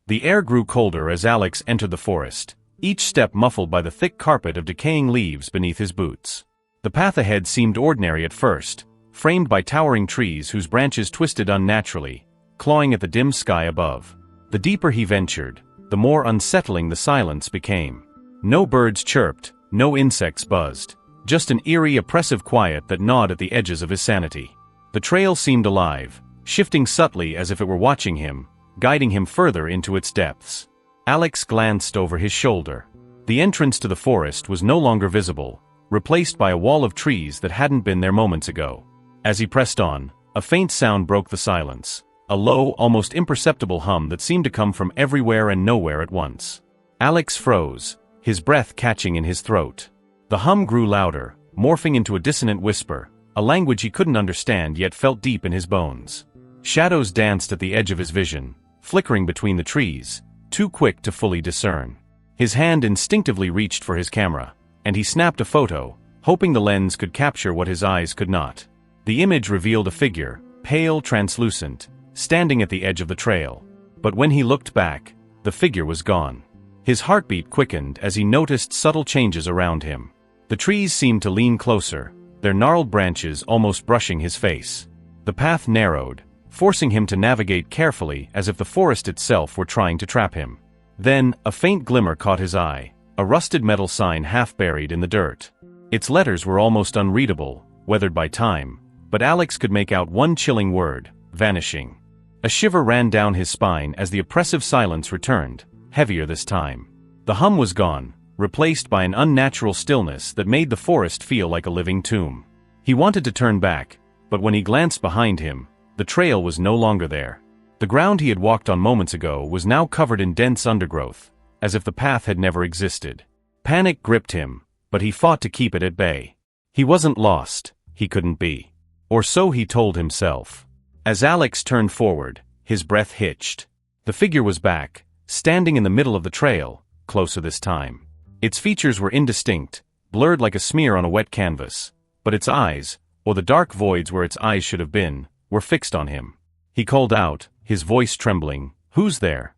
The air grew colder as Alex entered the forest, each step muffled by the thick carpet of decaying leaves beneath his boots. The path ahead seemed ordinary at first, framed by towering trees whose branches twisted unnaturally, clawing at the dim sky above. The deeper he ventured, the more unsettling the silence became. No birds chirped, no insects buzzed, just an eerie, oppressive quiet that gnawed at the edges of his sanity. The trail seemed alive, shifting subtly as if it were watching him, guiding him further into its depths. Alex glanced over his shoulder. The entrance to the forest was no longer visible, replaced by a wall of trees that hadn't been there moments ago. As he pressed on, a faint sound broke the silence, a low, almost imperceptible hum that seemed to come from everywhere and nowhere at once. Alex froze, his breath catching in his throat. The hum grew louder, morphing into a dissonant whisper, a language he couldn't understand yet felt deep in his bones. Shadows danced at the edge of his vision, flickering between the trees, too quick to fully discern. His hand instinctively reached for his camera, and he snapped a photo, hoping the lens could capture what his eyes could not. The image revealed a figure, pale, translucent, standing at the edge of the trail. But when he looked back, the figure was gone. His heartbeat quickened as he noticed subtle changes around him. The trees seemed to lean closer, their gnarled branches almost brushing his face. The path narrowed, forcing him to navigate carefully as if the forest itself were trying to trap him. Then, a faint glimmer caught his eye, a rusted metal sign half buried in the dirt. Its letters were almost unreadable, weathered by time, but Alex could make out one chilling word: vanishing. A shiver ran down his spine as the oppressive silence returned, heavier this time. The hum was gone, replaced by an unnatural stillness that made the forest feel like a living tomb. He wanted to turn back, but when he glanced behind him, the trail was no longer there. The ground he had walked on moments ago was now covered in dense undergrowth, as if the path had never existed. Panic gripped him, but he fought to keep it at bay. He wasn't lost, he couldn't be. Or so he told himself. As Alex turned forward, his breath hitched. The figure was back, standing in the middle of the trail, closer this time. Its features were indistinct, blurred like a smear on a wet canvas, but its eyes, or the dark voids where its eyes should have been, were fixed on him. He called out, his voice trembling, "Who's there?"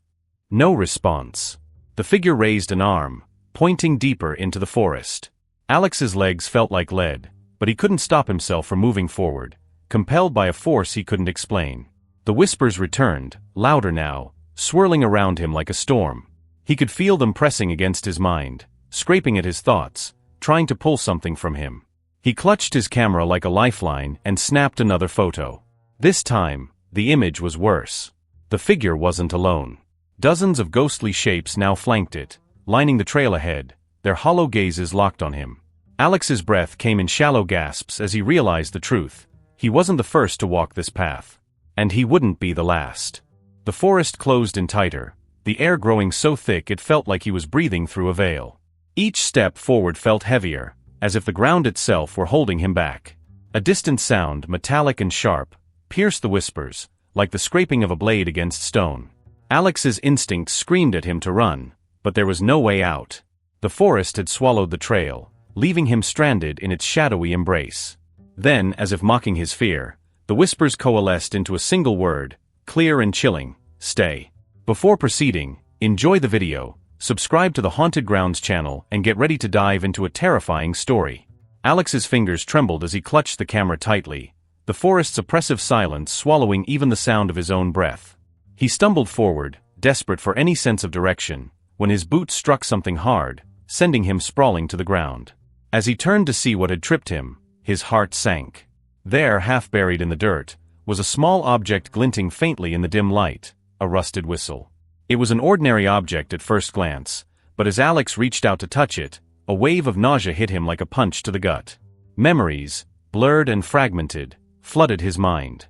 No response. The figure raised an arm, pointing deeper into the forest. Alex's legs felt like lead, but he couldn't stop himself from moving forward, compelled by a force he couldn't explain. The whispers returned, louder now, swirling around him like a storm. He could feel them pressing against his mind, scraping at his thoughts, trying to pull something from him. He clutched his camera like a lifeline and snapped another photo. This time, the image was worse. The figure wasn't alone. Dozens of ghostly shapes now flanked it, lining the trail ahead, their hollow gazes locked on him. Alex's breath came in shallow gasps as he realized the truth. He wasn't the first to walk this path. And he wouldn't be the last. The forest closed in tighter, the air growing so thick it felt like he was breathing through a veil. Each step forward felt heavier, as if the ground itself were holding him back. A distant sound, metallic and sharp, pierced the whispers, like the scraping of a blade against stone. Alex's instinct screamed at him to run, but there was no way out. The forest had swallowed the trail, leaving him stranded in its shadowy embrace. Then, as if mocking his fear, the whispers coalesced into a single word, clear and chilling: stay. Before proceeding, enjoy the video, subscribe to the Haunted Grounds channel and get ready to dive into a terrifying story. Alex's fingers trembled as he clutched the camera tightly, the forest's oppressive silence swallowing even the sound of his own breath. He stumbled forward, desperate for any sense of direction, when his boot struck something hard, sending him sprawling to the ground. As he turned to see what had tripped him, his heart sank. There, half buried in the dirt, was a small object glinting faintly in the dim light, a rusted whistle. It was an ordinary object at first glance, but as Alex reached out to touch it, a wave of nausea hit him like a punch to the gut. Memories, blurred and fragmented, flooded his mind.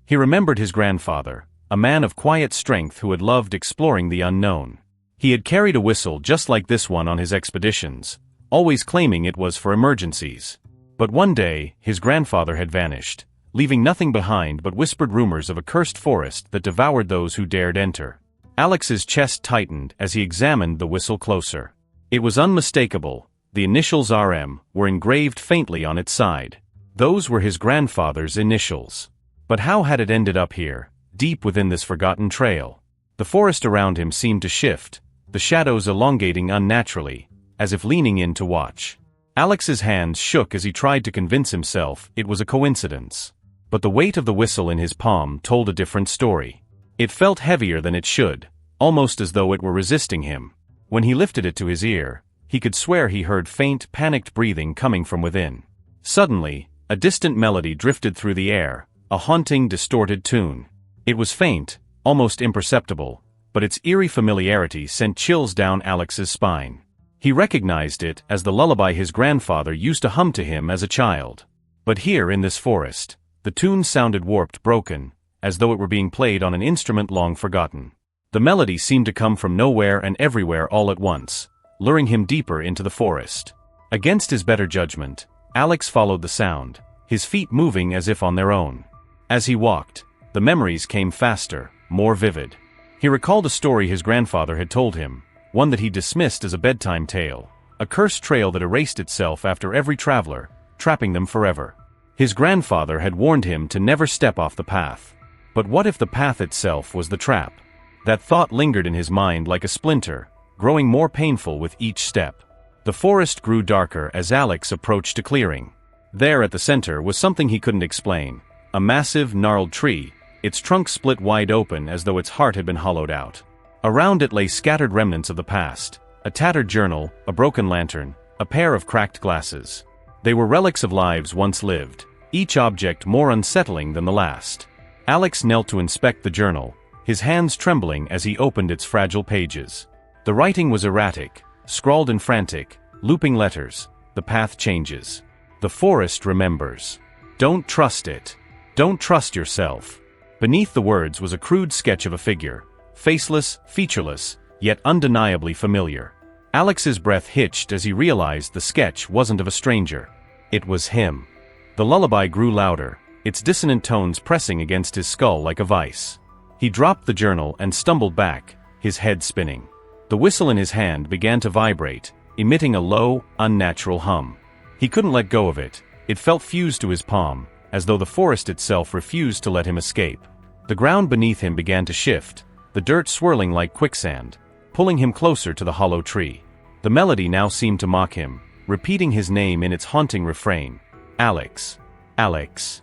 He remembered his grandfather, a man of quiet strength who had loved exploring the unknown. He had carried a whistle just like this one on his expeditions, always claiming it was for emergencies. But one day, his grandfather had vanished, leaving nothing behind but whispered rumors of a cursed forest that devoured those who dared enter. Alex's chest tightened as he examined the whistle closer. It was unmistakable. The initials RM were engraved faintly on its side. Those were his grandfather's initials. But how had it ended up here, deep within this forgotten trail? The forest around him seemed to shift, the shadows elongating unnaturally, as if leaning in to watch. Alex's hands shook as he tried to convince himself it was a coincidence. But the weight of the whistle in his palm told a different story. It felt heavier than it should, almost as though it were resisting him. When he lifted it to his ear, he could swear he heard faint, panicked breathing coming from within. Suddenly, a distant melody drifted through the air, a haunting, distorted tune. It was faint, almost imperceptible, but its eerie familiarity sent chills down Alex's spine. He recognized it as the lullaby his grandfather used to hum to him as a child. But here in this forest, the tune sounded warped, broken, as though it were being played on an instrument long forgotten. The melody seemed to come from nowhere and everywhere all at once, luring him deeper into the forest. Against his better judgment, Alex followed the sound, his feet moving as if on their own. As he walked, the memories came faster, more vivid. He recalled a story his grandfather had told him, one that he dismissed as a bedtime tale, a cursed trail that erased itself after every traveler, trapping them forever. His grandfather had warned him to never step off the path. But what if the path itself was the trap? That thought lingered in his mind like a splinter, growing more painful with each step. The forest grew darker as Alex approached a clearing. There at the center was something he couldn't explain, a massive, gnarled tree, its trunk split wide open as though its heart had been hollowed out. Around it lay scattered remnants of the past, a tattered journal, a broken lantern, a pair of cracked glasses. They were relics of lives once lived, each object more unsettling than the last. Alex knelt to inspect the journal, his hands trembling as he opened its fragile pages. The writing was erratic, scrawled in frantic, looping letters. The path changes. The forest remembers. Don't trust it. Don't trust yourself. Beneath the words was a crude sketch of a figure, faceless, featureless, yet undeniably familiar. Alex's breath hitched as he realized the sketch wasn't of a stranger. It was him. The lullaby grew louder, its dissonant tones pressing against his skull like a vice. He dropped the journal and stumbled back, his head spinning. The whistle in his hand began to vibrate, emitting a low, unnatural hum. He couldn't let go of it. It felt fused to his palm, as though the forest itself refused to let him escape. The ground beneath him began to shift, the dirt swirling like quicksand, pulling him closer to the hollow tree. The melody now seemed to mock him, repeating his name in its haunting refrain. Alex. Alex.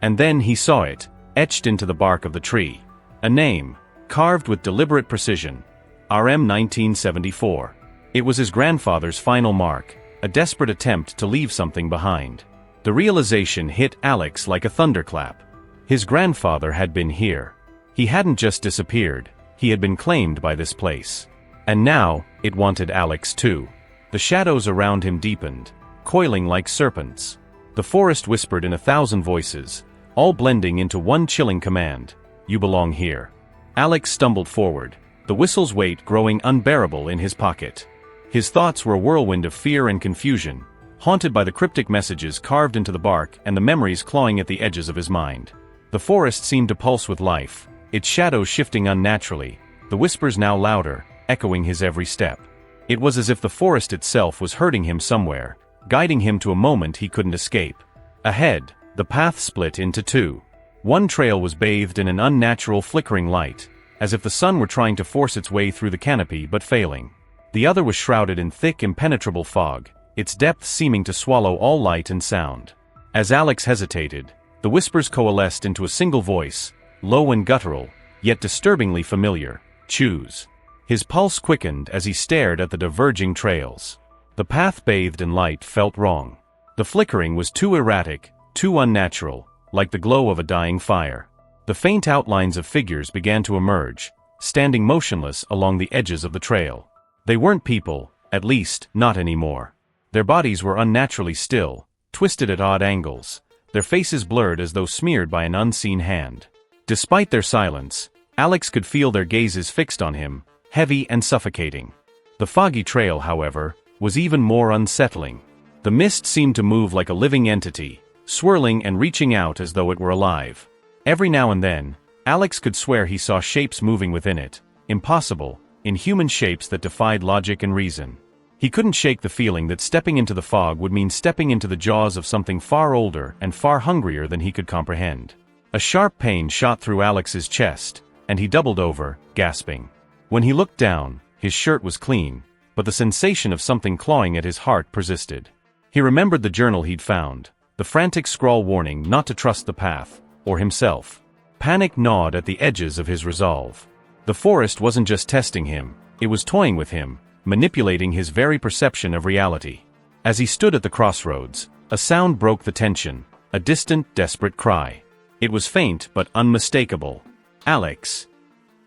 And then he saw it, etched into the bark of the tree. A name, carved with deliberate precision. RM 1974. It was his grandfather's final mark, a desperate attempt to leave something behind. The realization hit Alex like a thunderclap. His grandfather had been here. He hadn't just disappeared, he had been claimed by this place. And now, it wanted Alex too. The shadows around him deepened, coiling like serpents. The forest whispered in 1,000 voices, all blending into one chilling command. You belong here. Alex stumbled forward, the whistle's weight growing unbearable in his pocket. His thoughts were a whirlwind of fear and confusion, haunted by the cryptic messages carved into the bark and the memories clawing at the edges of his mind. The forest seemed to pulse with life, its shadows shifting unnaturally, the whispers now louder, echoing his every step. It was as if the forest itself was hurting him somewhere, guiding him to a moment he couldn't escape. Ahead, the path split into two. One trail was bathed in an unnatural flickering light, as if the sun were trying to force its way through the canopy but failing. The other was shrouded in thick, impenetrable fog, its depths seeming to swallow all light and sound. As Alex hesitated, the whispers coalesced into a single voice, low and guttural, yet disturbingly familiar. Choose. His pulse quickened as he stared at the diverging trails. The path bathed in light felt wrong. The flickering was too erratic, too unnatural, like the glow of a dying fire. The faint outlines of figures began to emerge, standing motionless along the edges of the trail. They weren't people, at least, not anymore. Their bodies were unnaturally still, twisted at odd angles, their faces blurred as though smeared by an unseen hand. Despite their silence, Alex could feel their gazes fixed on him, heavy and suffocating. The foggy trail, however, was even more unsettling. The mist seemed to move like a living entity, swirling and reaching out as though it were alive. Every now and then, Alex could swear he saw shapes moving within it, impossible, inhuman shapes that defied logic and reason. He couldn't shake the feeling that stepping into the fog would mean stepping into the jaws of something far older and far hungrier than he could comprehend. A sharp pain shot through Alex's chest, and he doubled over, gasping. When he looked down, his shirt was clean, but the sensation of something clawing at his heart persisted. He remembered the journal he'd found, the frantic scrawl warning not to trust the path, or himself. Panic gnawed at the edges of his resolve. The forest wasn't just testing him, it was toying with him, manipulating his very perception of reality. As he stood at the crossroads, a sound broke the tension, a distant, desperate cry. It was faint but unmistakable. "Alex!"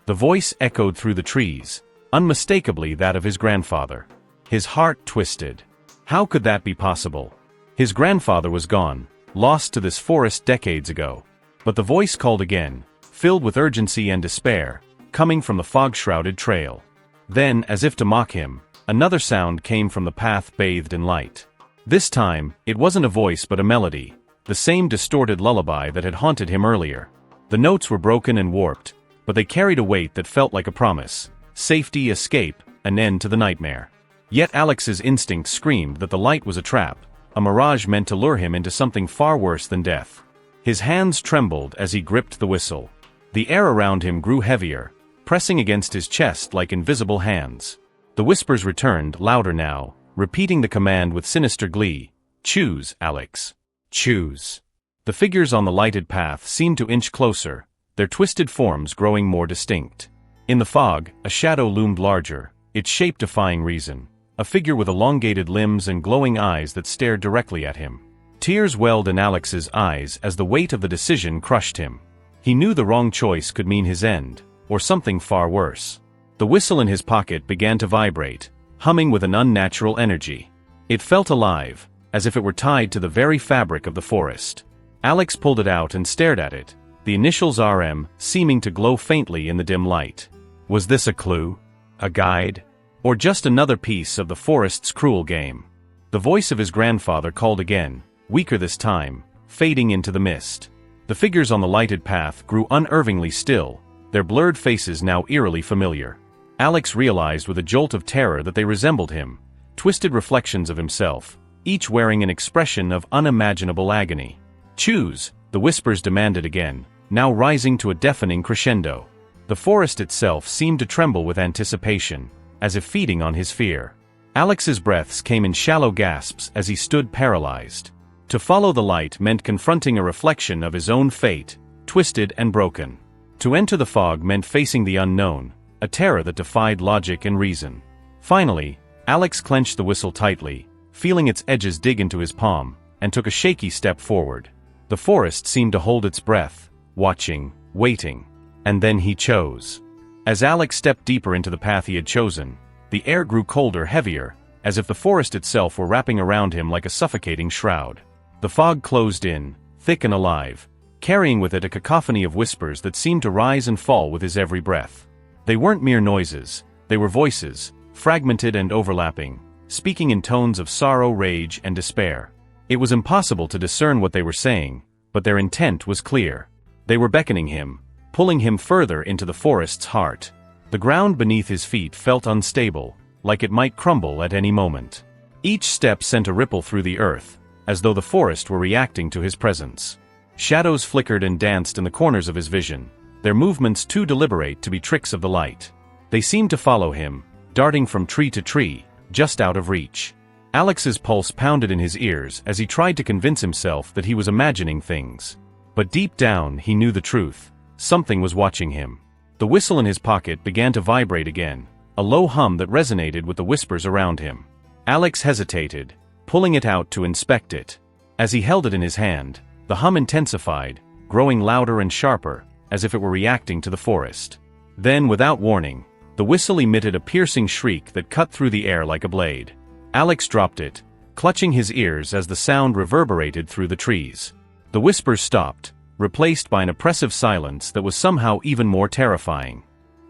The voice echoed through the trees, unmistakably that of his grandfather. His heart twisted. How could that be possible? His grandfather was gone, lost to this forest decades ago. But the voice called again, filled with urgency and despair, coming from the fog-shrouded trail. Then, as if to mock him, another sound came from the path bathed in light. This time, it wasn't a voice but a melody, the same distorted lullaby that had haunted him earlier. The notes were broken and warped, but they carried a weight that felt like a promise: safety, escape, an end to the nightmare. Yet Alex's instinct screamed that the light was a trap, a mirage meant to lure him into something far worse than death. His hands trembled as he gripped the whistle. The air around him grew heavier, pressing against his chest like invisible hands. The whispers returned, louder now, repeating the command with sinister glee: "Choose, Alex. Choose." The figures on the lighted path seemed to inch closer, their twisted forms growing more distinct. In the fog, a shadow loomed larger, its shape defying reason, a figure with elongated limbs and glowing eyes that stared directly at him. Tears welled in Alex's eyes as the weight of the decision crushed him. He knew the wrong choice could mean his end, or something far worse. The whistle in his pocket began to vibrate, humming with an unnatural energy. It felt alive, as if it were tied to the very fabric of the forest. Alex pulled it out and stared at it, the initials RM seeming to glow faintly in the dim light. Was this a clue? A guide? Or just another piece of the forest's cruel game? The voice of his grandfather called again, weaker this time, fading into the mist. The figures on the lighted path grew unervingly still, their blurred faces now eerily familiar. Alex realized with a jolt of terror that they resembled him, twisted reflections of himself, each wearing an expression of unimaginable agony. "Choose," the whispers demanded again, now rising to a deafening crescendo. The forest itself seemed to tremble with anticipation, as if feeding on his fear. Alex's breaths came in shallow gasps as he stood paralyzed. To follow the light meant confronting a reflection of his own fate, twisted and broken. To enter the fog meant facing the unknown, a terror that defied logic and reason. Finally, Alex clenched the whistle tightly, feeling its edges dig into his palm, and took a shaky step forward. The forest seemed to hold its breath, watching, waiting. And then he chose. As Alex stepped deeper into the path he had chosen, the air grew colder, heavier, as if the forest itself were wrapping around him like a suffocating shroud. The fog closed in, thick and alive, carrying with it a cacophony of whispers that seemed to rise and fall with his every breath. They weren't mere noises, they were voices, fragmented and overlapping, speaking in tones of sorrow, rage, and despair. It was impossible to discern what they were saying, but their intent was clear. They were beckoning him, pulling him further into the forest's heart. The ground beneath his feet felt unstable, like it might crumble at any moment. Each step sent a ripple through the earth, as though the forest were reacting to his presence. Shadows flickered and danced in the corners of his vision, their movements too deliberate to be tricks of the light. They seemed to follow him, darting from tree to tree, just out of reach. Alex's pulse pounded in his ears as he tried to convince himself that he was imagining things. But deep down he knew the truth. Something was watching him. The whistle in his pocket began to vibrate again, a low hum that resonated with the whispers around him. Alex hesitated, pulling it out to inspect it. As he held it in his hand, the hum intensified, growing louder and sharper, as if it were reacting to the forest. Then, without warning, the whistle emitted a piercing shriek that cut through the air like a blade. Alex dropped it, clutching his ears as the sound reverberated through the trees. The whispers stopped, replaced by an oppressive silence that was somehow even more terrifying.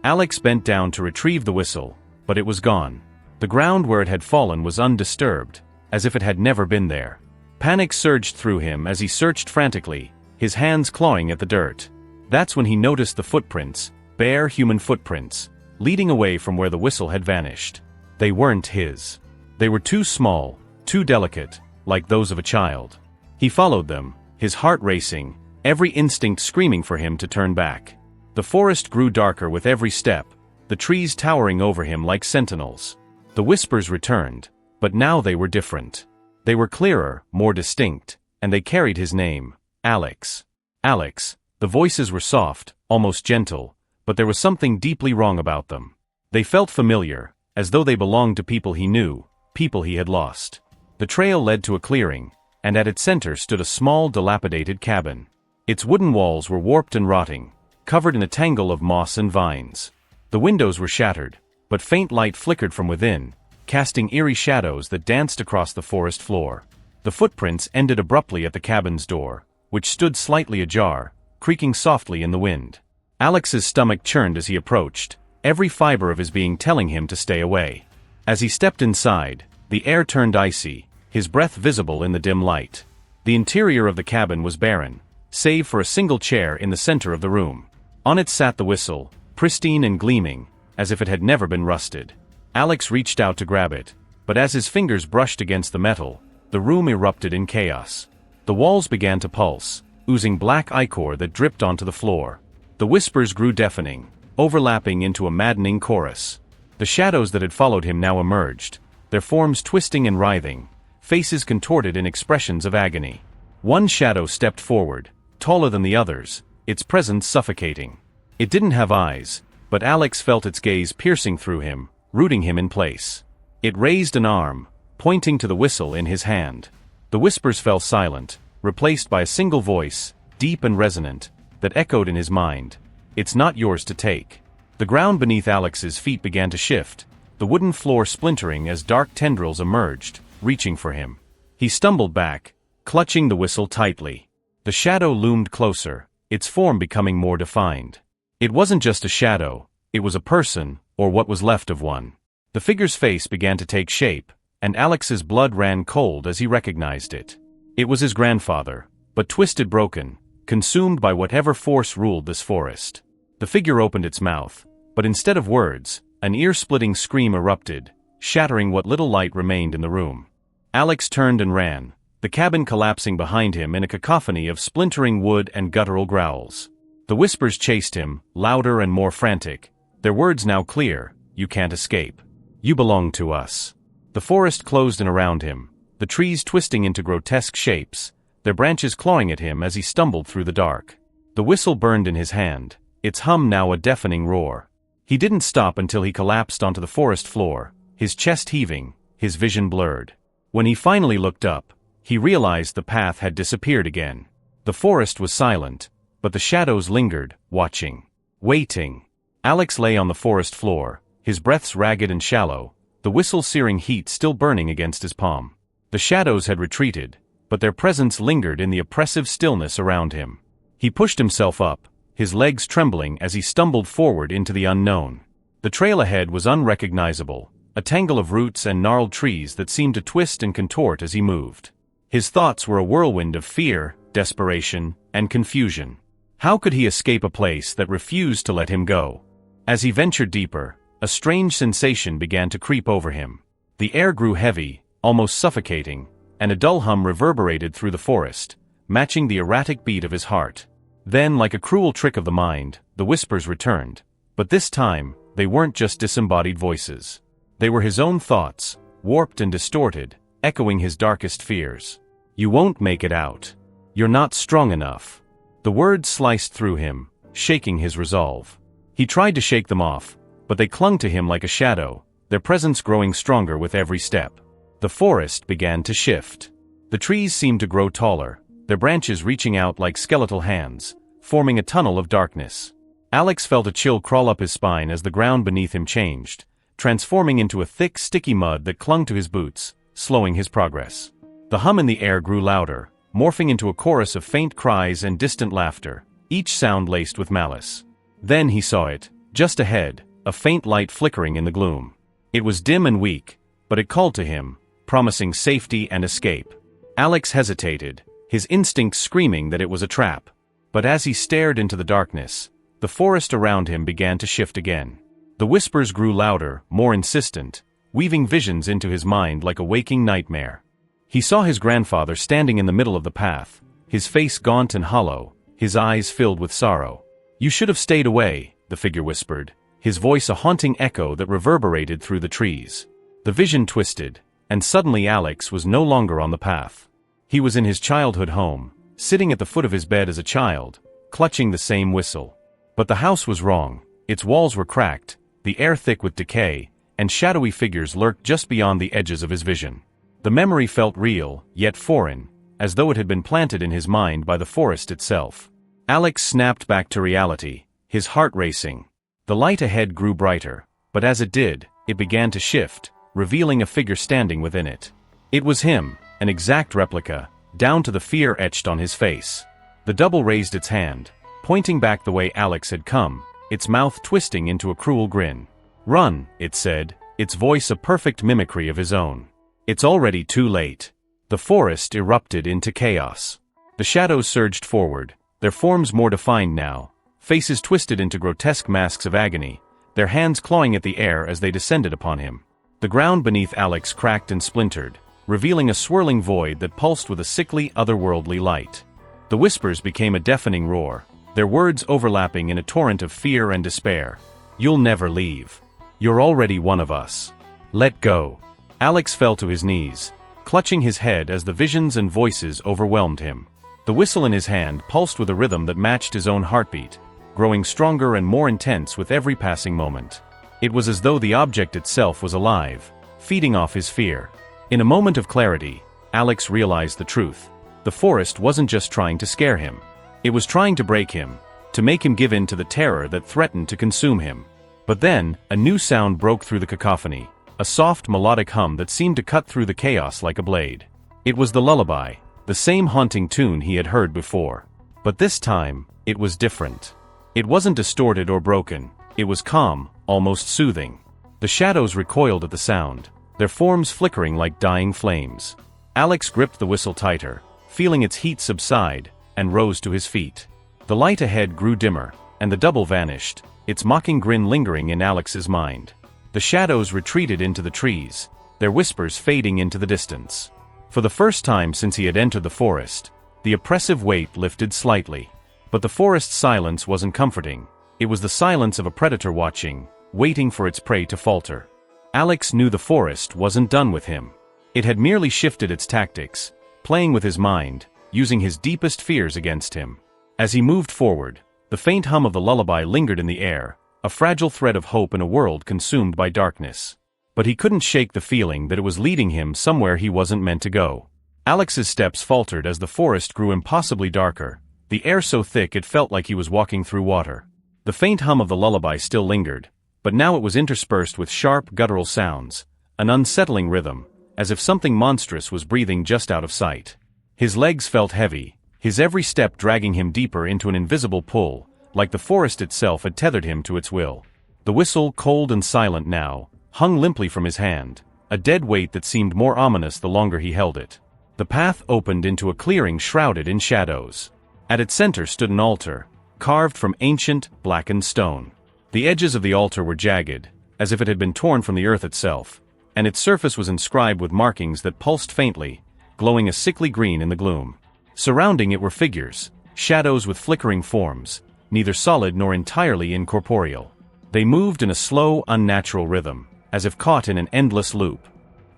Alex bent down to retrieve the whistle, but it was gone. The ground where it had fallen was undisturbed, as if it had never been there. Panic surged through him as he searched frantically, his hands clawing at the dirt. That's when he noticed the footprints, bare human footprints, leading away from where the whistle had vanished. They weren't his. They were too small, too delicate, like those of a child. He followed them, his heart racing, every instinct screaming for him to turn back. The forest grew darker with every step, the trees towering over him like sentinels. The whispers returned, but now they were different. They were clearer, more distinct, and they carried his name, Alex. Alex. The voices were soft, almost gentle, but there was something deeply wrong about them. They felt familiar, as though they belonged to people he knew, people he had lost. The trail led to a clearing, and at its center stood a small, dilapidated cabin. Its wooden walls were warped and rotting, covered in a tangle of moss and vines. The windows were shattered, but faint light flickered from within, casting eerie shadows that danced across the forest floor. The footprints ended abruptly at the cabin's door, which stood slightly ajar, creaking softly in the wind. Alex's stomach churned as he approached, every fiber of his being telling him to stay away. As he stepped inside, the air turned icy, his breath visible in the dim light. The interior of the cabin was barren, save for a single chair in the center of the room. On it sat the whistle, pristine and gleaming, as if it had never been rusted. Alex reached out to grab it, but as his fingers brushed against the metal, the room erupted in chaos. The walls began to pulse, oozing black ichor that dripped onto the floor. The whispers grew deafening, overlapping into a maddening chorus. The shadows that had followed him now emerged, their forms twisting and writhing, faces contorted in expressions of agony. One shadow stepped forward, taller than the others, its presence suffocating. It didn't have eyes, but Alex felt its gaze piercing through him, rooting him in place. It raised an arm, pointing to the whistle in his hand. The whispers fell silent, replaced by a single voice, deep and resonant, that echoed in his mind. "It's not yours to take." The ground beneath Alex's feet began to shift, the wooden floor splintering as dark tendrils emerged, reaching for him. He stumbled back, clutching the whistle tightly. The shadow loomed closer, its form becoming more defined. It wasn't just a shadow, it was a person, or what was left of one. The figure's face began to take shape, and Alex's blood ran cold as he recognized it. It was his grandfather, but twisted, broken, consumed by whatever force ruled this forest. The figure opened its mouth, but instead of words, an ear-splitting scream erupted, shattering what little light remained in the room. Alex turned and ran, the cabin collapsing behind him in a cacophony of splintering wood and guttural growls. The whispers chased him, louder and more frantic, their words now clear: "You can't escape. You belong to us." The forest closed in around him, the trees twisting into grotesque shapes, their branches clawing at him as he stumbled through the dark. The whistle burned in his hand, its hum now a deafening roar. He didn't stop until he collapsed onto the forest floor, his chest heaving, his vision blurred. When he finally looked up, he realized the path had disappeared again. The forest was silent, but the shadows lingered, watching, waiting. Alex lay on the forest floor, his breaths ragged and shallow, the whistle-searing heat still burning against his palm. The shadows had retreated, but their presence lingered in the oppressive stillness around him. He pushed himself up, his legs trembling as he stumbled forward into the unknown. The trail ahead was unrecognizable, a tangle of roots and gnarled trees that seemed to twist and contort as he moved. His thoughts were a whirlwind of fear, desperation, and confusion. How could he escape a place that refused to let him go? As he ventured deeper, a strange sensation began to creep over him. The air grew heavy, almost suffocating, and a dull hum reverberated through the forest, matching the erratic beat of his heart. Then, like a cruel trick of the mind, the whispers returned, but this time, they weren't just disembodied voices. They were his own thoughts, warped and distorted, echoing his darkest fears. "You won't make it out. You're not strong enough." The words sliced through him, shaking his resolve. He tried to shake them off, but they clung to him like a shadow, their presence growing stronger with every step. The forest began to shift. The trees seemed to grow taller, their branches reaching out like skeletal hands, forming a tunnel of darkness. Alex felt a chill crawl up his spine as the ground beneath him changed, transforming into a thick, sticky mud that clung to his boots, slowing his progress. The hum in the air grew louder, morphing into a chorus of faint cries and distant laughter, each sound laced with malice. Then he saw it, just ahead, a faint light flickering in the gloom. It was dim and weak, but it called to him, promising safety and escape. Alex hesitated, his instincts screaming that it was a trap. But as he stared into the darkness, the forest around him began to shift again. The whispers grew louder, more insistent, weaving visions into his mind like a waking nightmare. He saw his grandfather standing in the middle of the path, his face gaunt and hollow, his eyes filled with sorrow. "You should have stayed away," the figure whispered, his voice a haunting echo that reverberated through the trees. The vision twisted, and suddenly Alex was no longer on the path. He was in his childhood home, sitting at the foot of his bed as a child, clutching the same whistle. But the house was wrong. Its walls were cracked, the air thick with decay, and shadowy figures lurked just beyond the edges of his vision. The memory felt real, yet foreign, as though it had been planted in his mind by the forest itself. Alex snapped back to reality, his heart racing. The light ahead grew brighter, but as it did, it began to shift, revealing a figure standing within it. It was him, an exact replica, down to the fear etched on his face. The double raised its hand, pointing back the way Alex had come, its mouth twisting into a cruel grin. "Run," it said, its voice a perfect mimicry of his own. "It's already too late." The forest erupted into chaos. The shadows surged forward, their forms more defined now, faces twisted into grotesque masks of agony, their hands clawing at the air as they descended upon him. The ground beneath Alex cracked and splintered, revealing a swirling void that pulsed with a sickly, otherworldly light. The whispers became a deafening roar, their words overlapping in a torrent of fear and despair. "You'll never leave. You're already one of us. Let go." Alex fell to his knees, clutching his head as the visions and voices overwhelmed him. The whistle in his hand pulsed with a rhythm that matched his own heartbeat, growing stronger and more intense with every passing moment. It was as though the object itself was alive, feeding off his fear. In a moment of clarity, Alex realized the truth. The forest wasn't just trying to scare him. It was trying to break him, to make him give in to the terror that threatened to consume him. But then, a new sound broke through the cacophony, a soft melodic hum that seemed to cut through the chaos like a blade. It was the lullaby, the same haunting tune he had heard before. But this time, it was different. It wasn't distorted or broken, it was calm, almost soothing. The shadows recoiled at the sound, their forms flickering like dying flames. Alex gripped the whistle tighter, feeling its heat subside, and rose to his feet. The light ahead grew dimmer, and the double vanished, its mocking grin lingering in Alex's mind. The shadows retreated into the trees, their whispers fading into the distance. For the first time since he had entered the forest, the oppressive weight lifted slightly. But the forest's silence wasn't comforting. It was the silence of a predator watching, waiting for its prey to falter. Alex knew the forest wasn't done with him. It had merely shifted its tactics, playing with his mind, using his deepest fears against him. As he moved forward, the faint hum of the lullaby lingered in the air, a fragile thread of hope in a world consumed by darkness. But he couldn't shake the feeling that it was leading him somewhere he wasn't meant to go. Alex's steps faltered as the forest grew impossibly darker, the air so thick it felt like he was walking through water. The faint hum of the lullaby still lingered, but now it was interspersed with sharp, guttural sounds, an unsettling rhythm, as if something monstrous was breathing just out of sight. His legs felt heavy, his every step dragging him deeper into an invisible pull, like the forest itself had tethered him to its will. The whistle, cold and silent now, hung limply from his hand, a dead weight that seemed more ominous the longer he held it. The path opened into a clearing shrouded in shadows. At its center stood an altar, carved from ancient, blackened stone. The edges of the altar were jagged, as if it had been torn from the earth itself, and its surface was inscribed with markings that pulsed faintly, glowing a sickly green in the gloom. Surrounding it were figures, shadows with flickering forms, neither solid nor entirely incorporeal. They moved in a slow, unnatural rhythm, as if caught in an endless loop.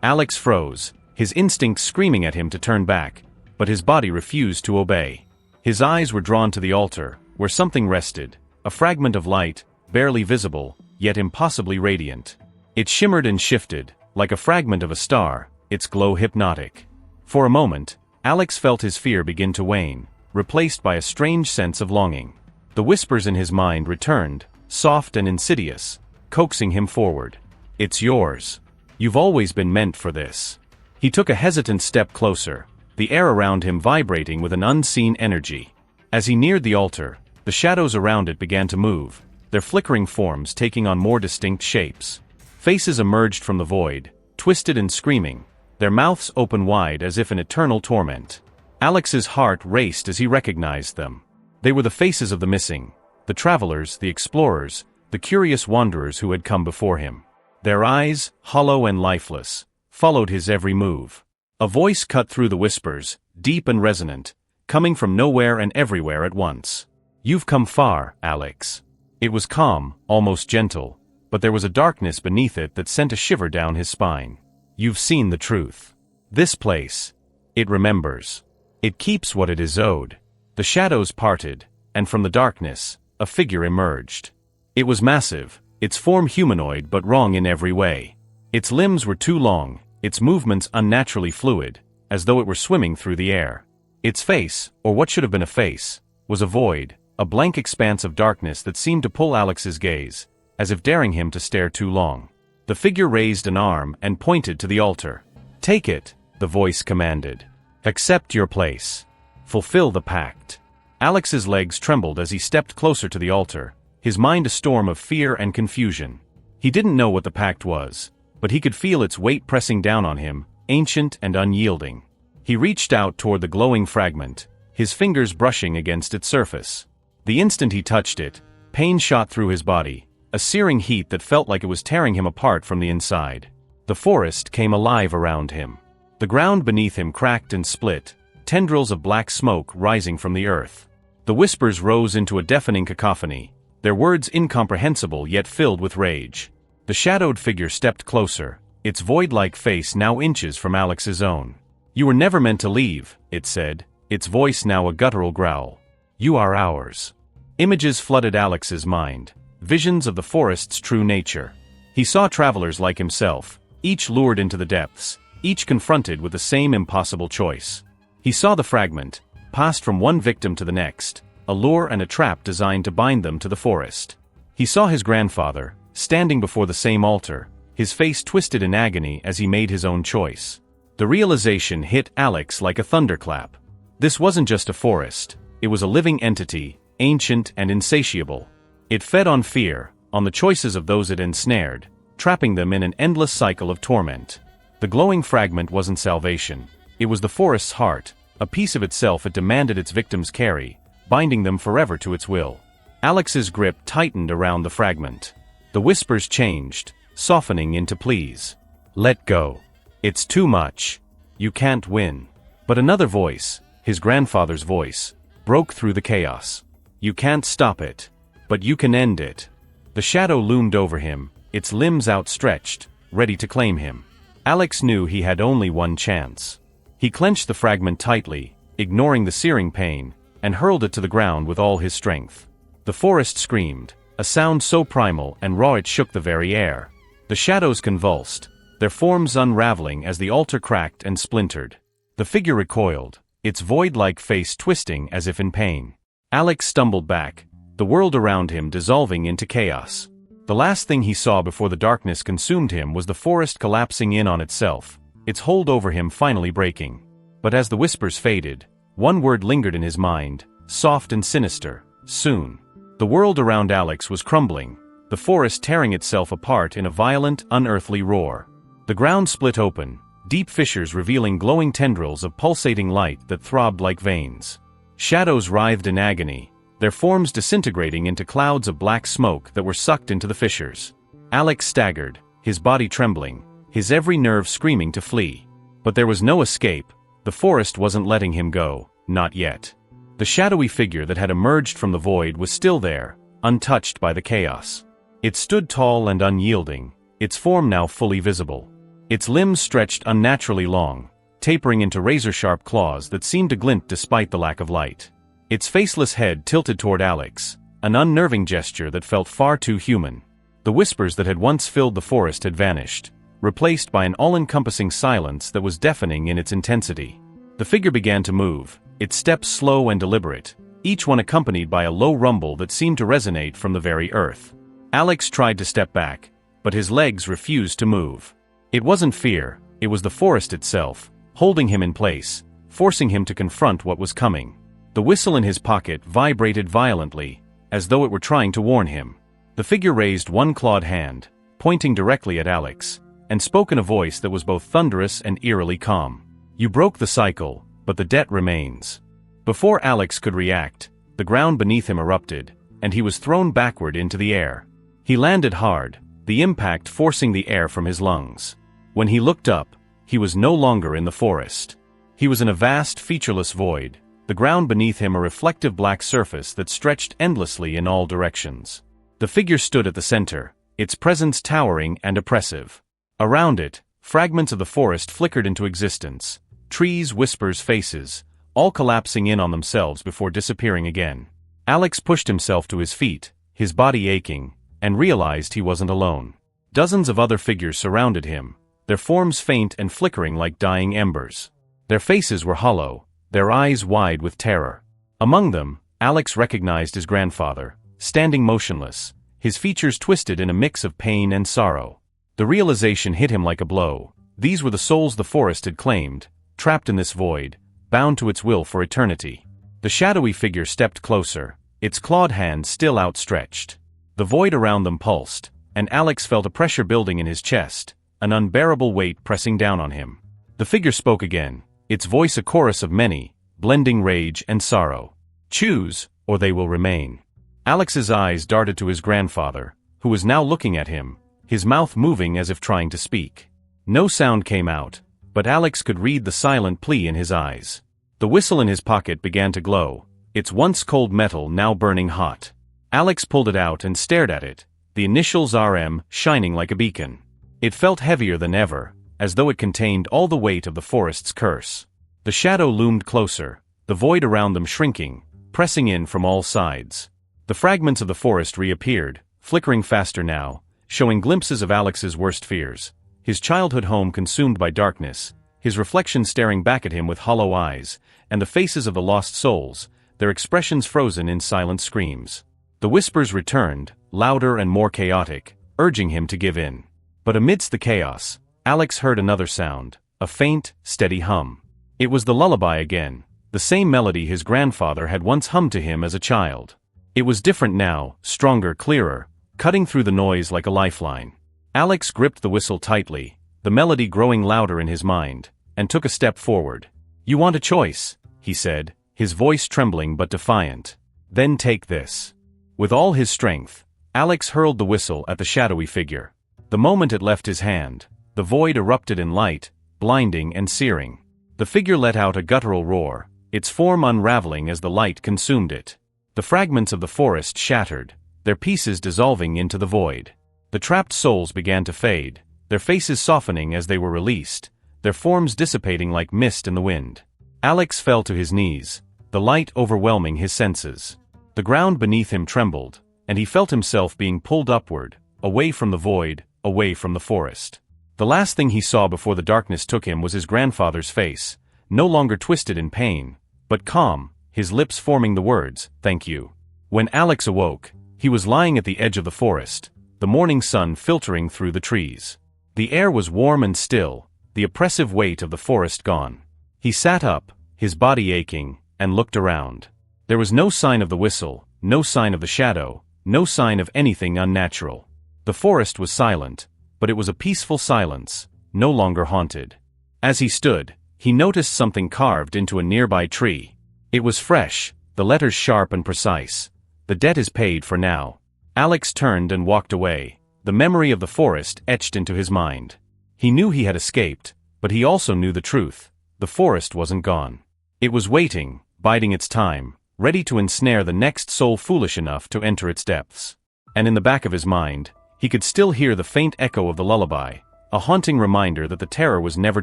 Alex froze, his instincts screaming at him to turn back, but his body refused to obey. His eyes were drawn to the altar, where something rested, a fragment of light, barely visible, yet impossibly radiant. It shimmered and shifted, like a fragment of a star, its glow hypnotic. For a moment, Alex felt his fear begin to wane, replaced by a strange sense of longing. The whispers in his mind returned, soft and insidious, coaxing him forward. "It's yours. You've always been meant for this." He took a hesitant step closer, the air around him vibrating with an unseen energy. As he neared the altar, the shadows around it began to move, their flickering forms taking on more distinct shapes. Faces emerged from the void, twisted and screaming, their mouths open wide as if in eternal torment. Alex's heart raced as he recognized them. They were the faces of the missing, the travelers, the explorers, the curious wanderers who had come before him. Their eyes, hollow and lifeless, followed his every move. A voice cut through the whispers, deep and resonant, coming from nowhere and everywhere at once. "You've come far, Alex." It was calm, almost gentle, but there was a darkness beneath it that sent a shiver down his spine. "You've seen the truth. This place, it remembers. It keeps what it is owed." The shadows parted, and from the darkness, a figure emerged. It was massive, its form humanoid but wrong in every way. Its limbs were too long, its movements unnaturally fluid, as though it were swimming through the air. Its face, or what should have been a face, was a void, a blank expanse of darkness that seemed to pull Alex's gaze, as if daring him to stare too long. The figure raised an arm and pointed to the altar. "Take it," the voice commanded. "Accept your place. Fulfill the pact." Alex's legs trembled as he stepped closer to the altar, his mind a storm of fear and confusion. He didn't know what the pact was, but he could feel its weight pressing down on him, ancient and unyielding. He reached out toward the glowing fragment, his fingers brushing against its surface. The instant he touched it, pain shot through his body, a searing heat that felt like it was tearing him apart from the inside. The forest came alive around him. The ground beneath him cracked and split, tendrils of black smoke rising from the earth. The whispers rose into a deafening cacophony, their words incomprehensible yet filled with rage. The shadowed figure stepped closer, its void-like face now inches from Alex's own. "You were never meant to leave," it said, its voice now a guttural growl. "You are ours." Images flooded Alex's mind, visions of the forest's true nature. He saw travelers like himself, each lured into the depths, each confronted with the same impossible choice. He saw the fragment, passed from one victim to the next, a lure and a trap designed to bind them to the forest. He saw his grandfather, standing before the same altar, his face twisted in agony as he made his own choice. The realization hit Alex like a thunderclap. This wasn't just a forest, it was a living entity, ancient and insatiable. It fed on fear, on the choices of those it ensnared, trapping them in an endless cycle of torment. The glowing fragment wasn't salvation. It was the forest's heart, a piece of itself it demanded its victims carry, binding them forever to its will. Alex's grip tightened around the fragment. The whispers changed, softening into pleas. "Let go. It's too much. You can't win." But another voice, his grandfather's voice, broke through the chaos. "You can't stop it. But you can end it." The shadow loomed over him, its limbs outstretched, ready to claim him. Alex knew he had only one chance. He clenched the fragment tightly, ignoring the searing pain, and hurled it to the ground with all his strength. The forest screamed, a sound so primal and raw it shook the very air. The shadows convulsed, their forms unraveling as the altar cracked and splintered. The figure recoiled, its void-like face twisting as if in pain. Alex stumbled back, the world around him dissolving into chaos. The last thing he saw before the darkness consumed him was the forest collapsing in on itself, its hold over him finally breaking. But as the whispers faded, one word lingered in his mind, soft and sinister: soon. The world around Alex was crumbling, the forest tearing itself apart in a violent, unearthly roar. The ground split open, deep fissures revealing glowing tendrils of pulsating light that throbbed like veins. Shadows writhed in agony, their forms disintegrating into clouds of black smoke that were sucked into the fissures. Alex staggered, his body trembling, his every nerve screaming to flee. But there was no escape, the forest wasn't letting him go, not yet. The shadowy figure that had emerged from the void was still there, untouched by the chaos. It stood tall and unyielding, its form now fully visible. Its limbs stretched unnaturally long, tapering into razor-sharp claws that seemed to glint despite the lack of light. Its faceless head tilted toward Alex, an unnerving gesture that felt far too human. The whispers that had once filled the forest had vanished, replaced by an all-encompassing silence that was deafening in its intensity. The figure began to move, its steps slow and deliberate, each one accompanied by a low rumble that seemed to resonate from the very earth. Alex tried to step back, but his legs refused to move. It wasn't fear, it was the forest itself, holding him in place, forcing him to confront what was coming. The whistle in his pocket vibrated violently, as though it were trying to warn him. The figure raised one clawed hand, pointing directly at Alex, and spoke in a voice that was both thunderous and eerily calm. "You broke the cycle, but the debt remains." Before Alex could react, the ground beneath him erupted, and he was thrown backward into the air. He landed hard, the impact forcing the air from his lungs. When he looked up, he was no longer in the forest. He was in a vast, featureless void, the ground beneath him a reflective black surface that stretched endlessly in all directions. The figure stood at the center, its presence towering and oppressive. Around it, fragments of the forest flickered into existence, trees, whispers, faces, all collapsing in on themselves before disappearing again. Alex pushed himself to his feet, his body aching, and realized he wasn't alone. Dozens of other figures surrounded him, their forms faint and flickering like dying embers. Their faces were hollow, their eyes wide with terror. Among them, Alex recognized his grandfather, standing motionless, his features twisted in a mix of pain and sorrow. The realization hit him like a blow. These were the souls the forest had claimed, trapped in this void, bound to its will for eternity. The shadowy figure stepped closer, its clawed hand still outstretched. The void around them pulsed, and Alex felt a pressure building in his chest, an unbearable weight pressing down on him. The figure spoke again, its voice a chorus of many, blending rage and sorrow. "Choose, or they will remain." Alex's eyes darted to his grandfather, who was now looking at him, his mouth moving as if trying to speak. No sound came out, but Alex could read the silent plea in his eyes. The whistle in his pocket began to glow, its once cold metal now burning hot. Alex pulled it out and stared at it, the initials RM shining like a beacon. It felt heavier than ever, as though it contained all the weight of the forest's curse. The shadow loomed closer, the void around them shrinking, pressing in from all sides. The fragments of the forest reappeared, flickering faster now, showing glimpses of Alex's worst fears. His childhood home consumed by darkness, his reflection staring back at him with hollow eyes, and the faces of the lost souls, their expressions frozen in silent screams. The whispers returned, louder and more chaotic, urging him to give in. But amidst the chaos, Alex heard another sound, a faint, steady hum. It was the lullaby again, the same melody his grandfather had once hummed to him as a child. It was different now, stronger, clearer, cutting through the noise like a lifeline. Alex gripped the whistle tightly, the melody growing louder in his mind, and took a step forward. "You want a choice," he said, his voice trembling but defiant. "Then take this." With all his strength, Alex hurled the whistle at the shadowy figure. The moment it left his hand, the void erupted in light, blinding and searing. The figure let out a guttural roar, its form unraveling as the light consumed it. The fragments of the forest shattered, their pieces dissolving into the void. The trapped souls began to fade, their faces softening as they were released, their forms dissipating like mist in the wind. Alex fell to his knees, the light overwhelming his senses. The ground beneath him trembled, and he felt himself being pulled upward, away from the void, away from the forest. The last thing he saw before the darkness took him was his grandfather's face, no longer twisted in pain, but calm, his lips forming the words, "Thank you." When Alex awoke, he was lying at the edge of the forest, the morning sun filtering through the trees. The air was warm and still, the oppressive weight of the forest gone. He sat up, his body aching, and looked around. There was no sign of the whistle, no sign of the shadow, no sign of anything unnatural. The forest was silent, but it was a peaceful silence, no longer haunted. As he stood, he noticed something carved into a nearby tree. It was fresh, the letters sharp and precise. "The debt is paid for now." Alex turned and walked away, the memory of the forest etched into his mind. He knew he had escaped, but he also knew the truth. The forest wasn't gone. It was waiting, biding its time, ready to ensnare the next soul foolish enough to enter its depths. And in the back of his mind, he could still hear the faint echo of the lullaby, a haunting reminder that the terror was never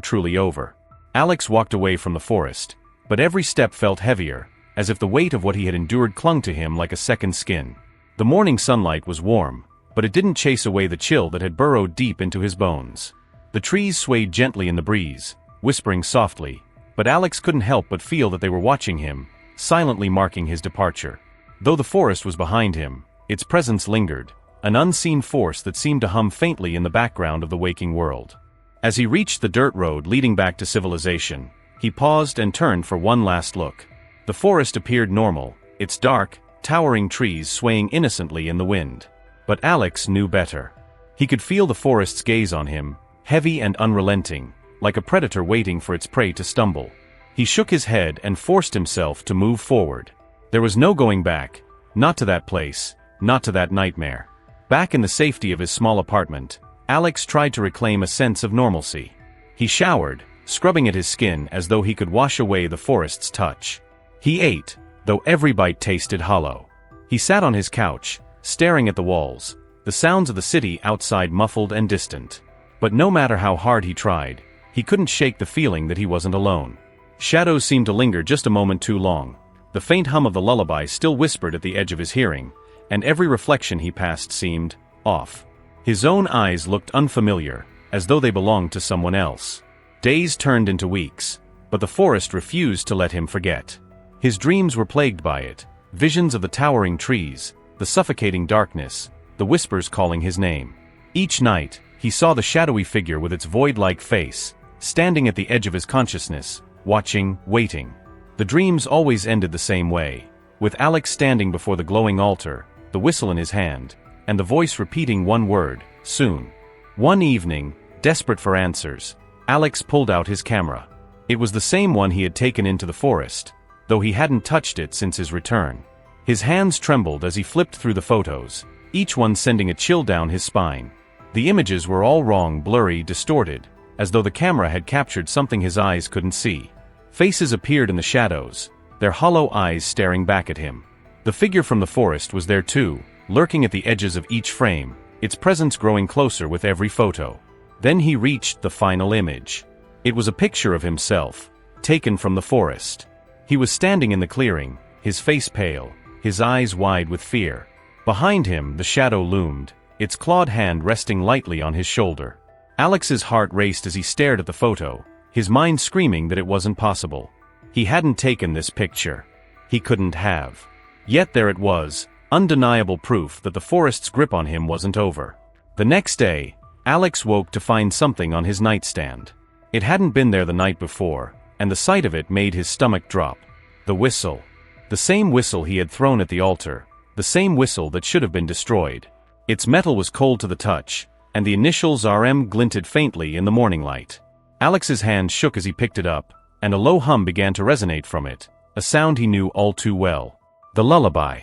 truly over. Alex walked away from the forest, but every step felt heavier, as if the weight of what he had endured clung to him like a second skin. The morning sunlight was warm, but it didn't chase away the chill that had burrowed deep into his bones. The trees swayed gently in the breeze, whispering softly, but Alex couldn't help but feel that they were watching him, silently marking his departure. Though the forest was behind him, its presence lingered, an unseen force that seemed to hum faintly in the background of the waking world. As he reached the dirt road leading back to civilization, he paused and turned for one last look. The forest appeared normal, its dark, towering trees swaying innocently in the wind. But Alex knew better. He could feel the forest's gaze on him, heavy and unrelenting, like a predator waiting for its prey to stumble. He shook his head and forced himself to move forward. There was no going back, not to that place, not to that nightmare. Back in the safety of his small apartment, Alex tried to reclaim a sense of normalcy. He showered, scrubbing at his skin as though he could wash away the forest's touch. He ate, though every bite tasted hollow. He sat on his couch, staring at the walls, the sounds of the city outside muffled and distant. But no matter how hard he tried, he couldn't shake the feeling that he wasn't alone. Shadows seemed to linger just a moment too long. The faint hum of the lullaby still whispered at the edge of his hearing, and every reflection he passed seemed off. His own eyes looked unfamiliar, as though they belonged to someone else. Days turned into weeks, but the forest refused to let him forget. His dreams were plagued by it, visions of the towering trees, the suffocating darkness, the whispers calling his name. Each night, he saw the shadowy figure with its void-like face, standing at the edge of his consciousness, watching, waiting. The dreams always ended the same way, with Alex standing before the glowing altar, the whistle in his hand, and the voice repeating one word, soon. One evening, desperate for answers, Alex pulled out his camera. It was the same one he had taken into the forest, though he hadn't touched it since his return. His hands trembled as he flipped through the photos, each one sending a chill down his spine. The images were all wrong, blurry, distorted, as though the camera had captured something his eyes couldn't see. Faces appeared in the shadows, their hollow eyes staring back at him. The figure from the forest was there too, lurking at the edges of each frame, its presence growing closer with every photo. Then he reached the final image. It was a picture of himself, taken from the forest. He was standing in the clearing, his face pale, his eyes wide with fear. Behind him, the shadow loomed, its clawed hand resting lightly on his shoulder. Alex's heart raced as he stared at the photo, his mind screaming that it wasn't possible. He hadn't taken this picture. He couldn't have. Yet there it was, undeniable proof that the forest's grip on him wasn't over. The next day, Alex woke to find something on his nightstand. It hadn't been there the night before, and the sight of it made his stomach drop. The whistle. The same whistle he had thrown at the altar, the same whistle that should have been destroyed. Its metal was cold to the touch, and the initials RM glinted faintly in the morning light. Alex's hand shook as he picked it up, and a low hum began to resonate from it, a sound he knew all too well. The lullaby.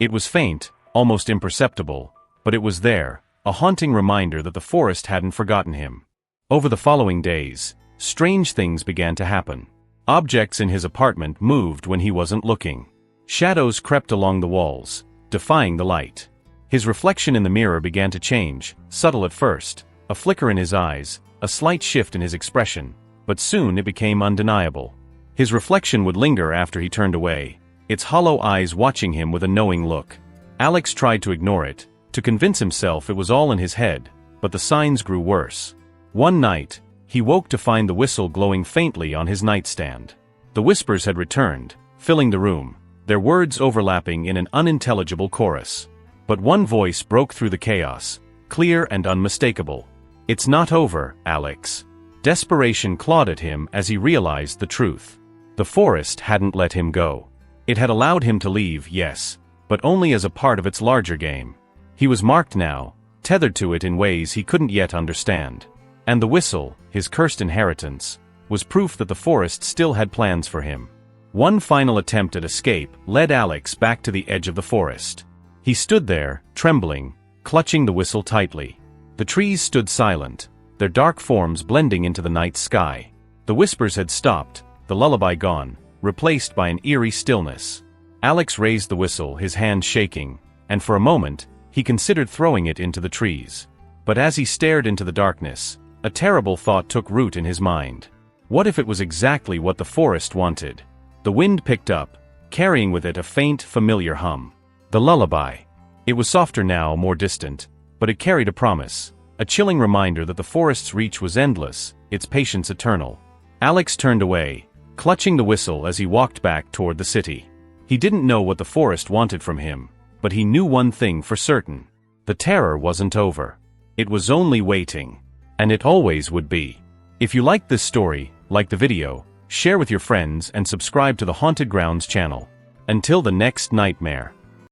It was faint, almost imperceptible, but it was there, a haunting reminder that the forest hadn't forgotten him. Over the following days, strange things began to happen. Objects in his apartment moved when he wasn't looking. Shadows crept along the walls, defying the light. His reflection in the mirror began to change, subtle at first, a flicker in his eyes, a slight shift in his expression, but soon it became undeniable. His reflection would linger after he turned away, its hollow eyes watching him with a knowing look. Alex tried to ignore it, to convince himself it was all in his head, but the signs grew worse. One night, he woke to find the whistle glowing faintly on his nightstand. The whispers had returned, filling the room, their words overlapping in an unintelligible chorus. But one voice broke through the chaos, clear and unmistakable. "It's not over, Alex." Desperation clawed at him as he realized the truth. The forest hadn't let him go. It had allowed him to leave, yes, but only as a part of its larger game. He was marked now, tethered to it in ways he couldn't yet understand. And the whistle, his cursed inheritance, was proof that the forest still had plans for him. One final attempt at escape led Alex back to the edge of the forest. He stood there, trembling, clutching the whistle tightly. The trees stood silent, their dark forms blending into the night sky. The whispers had stopped, the lullaby gone, replaced by an eerie stillness. Alex raised the whistle, his hand shaking, and for a moment, he considered throwing it into the trees. But as he stared into the darkness, a terrible thought took root in his mind. What if it was exactly what the forest wanted? The wind picked up, carrying with it a faint, familiar hum. The lullaby. It was softer now, more distant, but it carried a promise, a chilling reminder that the forest's reach was endless, its patience eternal. Alex turned away, clutching the whistle as he walked back toward the city. He didn't know what the forest wanted from him, but he knew one thing for certain. The terror wasn't over. It was only waiting. And it always would be. If you liked this story, like the video, share with your friends and subscribe to the Haunted Grounds channel. Until the next nightmare.